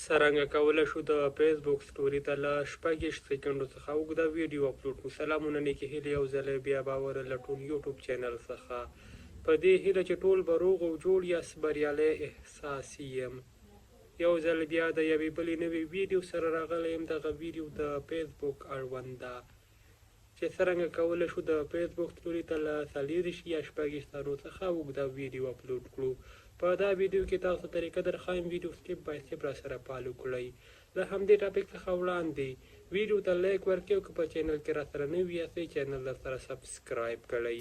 څرنګه کولی شو د فیسبوک سټوري ته له 6 سکندو څخه اوږده ویډیو اپلوډ کړو. سلامونه، نیکې هیلې یو ځل بیا باوره له ټول یوټیوب چینل څخه په دې هیله چې ټول به روغ او جوړ یاست، بریالی احساسي یم. یو ځل بیا د یوې بلې نوې ویډیو سره راغلی یم. دغه ویډیو د فیسبوک اړوند ده چې څرنګه کولی شو د فیسبوک سټوري ته له 40 یا 6 ثانیو څخه اوږده ویډیو اپلوډ کړو. په دا ویډیو کې تاسو طریقه درښایم. ویډیو سټیپ بای سټیپ راسره فالو کړئ. له همدې ټاپک څخه وړاندې ویډیو ته لایک ورکړئ او که په چینل کې راسره نوي یاستئ چینل درسره سبسکرایب کړئ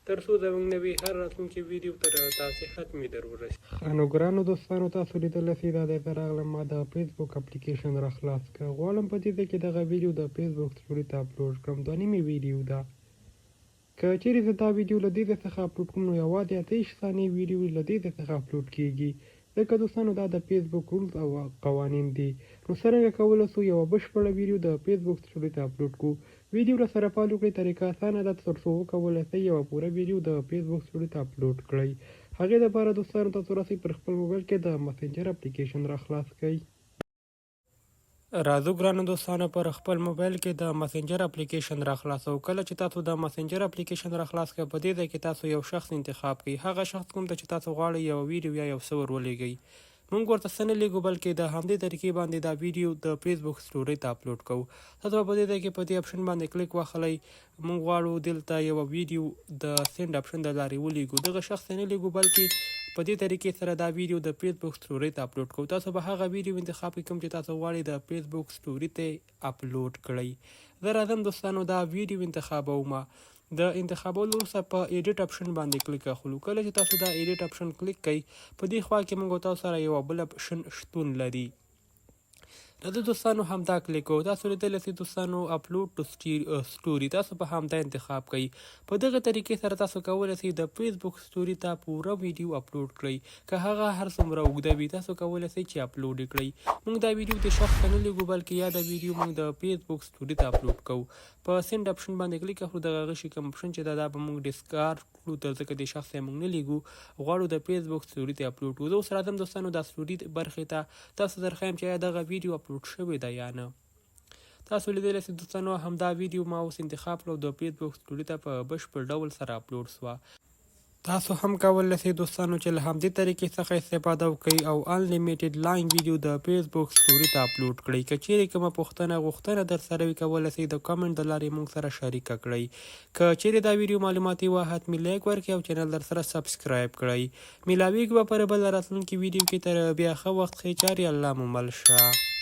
تر څو زموږ نوې هر راتلونکې ویډیو تر تاسې حتمي در ورسي. نو ګرانو دوستانو، تاسو لیدلی سئ دا دی زه راغلم ما د فیسبوک اپلیکیشن راخلاص کړه. غواړم په دې ځای کې دغه ویډیو د فیسبوک سټوري ته اپلوډ کړم. 2 نیمې ویډیو ده. که چیرې زه دا ویډیو له دې ځای څخه اپلوډ کړم نو یوازې 28 ثانیې ویډیو له دې ځای څخه اپلوډ کیږي، ځکه دوستانو دا د فیسبوک رولز او قوانین دي. نو څرنګه کولی شو یوه بشپړه ویډیو د فیسبوک سټوري ته اپلوډ کړو. ویډیو راسره فالو کړئ. طریقه آسانه ده تر څو وکولی شئ یوه پوره ویډیو د فیسبوک سټوري ته اپلوډ کړئ. هغې دپاره دوستانو تاسو راسئ پر خپل موبایل کې د مسنجر اپلیکیشن راخلاص کړئ. راځو ګرانو دوستانو، پر خپل موبایل کې د مسنجر اپلیکیشن راخلاصو. کله چې تاسو د مسنجر اپلیکیشن راخلاص کړئ په دې ځای کې تاسو یو شخص انتخاب کړئ. هغه شخص کوم ته چې تاسو غواړئ یوه ویډیو یا یو څه ور ولېږئ. موږ ورته څه نه لیږو بلکې د همدې طریقې باندې دا ویډیو د فیسبوک سټوري ته اپلوډ کوو. تاسو په دې ځای کې په دې اپشن باندې کلیک واخلئ. موږ غواړو دلته یوه ویډیو د سینډ اپشن د لارې ولیږو. دغه شخص ته نه لیږو بلکې په دې طریقې سره دا ویډیو د فیسبوک سټوري ته اپلوډ کوو. تاسو به هغه ویډیو انتخاب کړئ کوم چې تاسو غواړئ د فیسبوک سټوري ته اپلوډ کړئ. زه راځم دوستانو دا ویډیو انتخابوم. د انتخابولو وروسته په ایډیټ اپشن باندې کلیک اخلو. کله چې تاسو دا ایډیټ اپشن کلیک کړئ په دې خوا کې موږ تاسو سره یوه بل اپشن شتون لري. راځئ دوستانو همدا کلیک کوو. تاسو لیدلی سئ دوستانو اپلوډ ټو سټوري. تاسو به همدا انتخاب کړئ. په دغه طریقې سره تاسو کولی سئ د فیسبوک سټوري ته پوره ویډیو اپلوډ کړئ. که هغه هر څومره اوږده وي تاسو کولی سئ چې اپلوډ یې کړئ. موږ دا ویډیو د شخص ته نه لیږو بلکې یا دا ویډیو موږ د فیسبوک سټوري ته اپلوډ کوو. په سینډ اپشن باندې کلیک اخلو. دغه هغه شي کوم اپشن چې دا به موږ ډسکارډ کړو ځکه د شخص ته موږ نه لیږو، غواړو د فیسبوک سټوري ته اپلوډ کړو. زه اوس راځم دوستانو دا سټوري برخې ته. تاسو درښایم چې آیا دغه ویډیو اپلوډ شوې ده یا نه. تاسو لیدلی سئ دوستانو همدا ویډیو ما اوس انتخاب کړو د فیسبوک سټوري ته په بشپړ ډول سره اپلوډ سوه. تاسو هم کولی سئ دوستانو چې له همدې طریقې څخه استفاده وکړئ او انلیمیټډ لاین ویډیو د فیسبوک سټوري ته اپلوډ کړئ. که چیرې کومه غوښتنه در سره وي کولی سئ د کامنټ د لارې موږ سره شریکه کړئ. که چیرې دا ویډیو معلوماتي وه حتمي لایک ورکړئ او چینل در سره سبسکرایب کړئ. میلاویږو به پر بله راتلونکي ویډیو کې. تر بیا ښه وخت ښې چارې الله مو مل شه.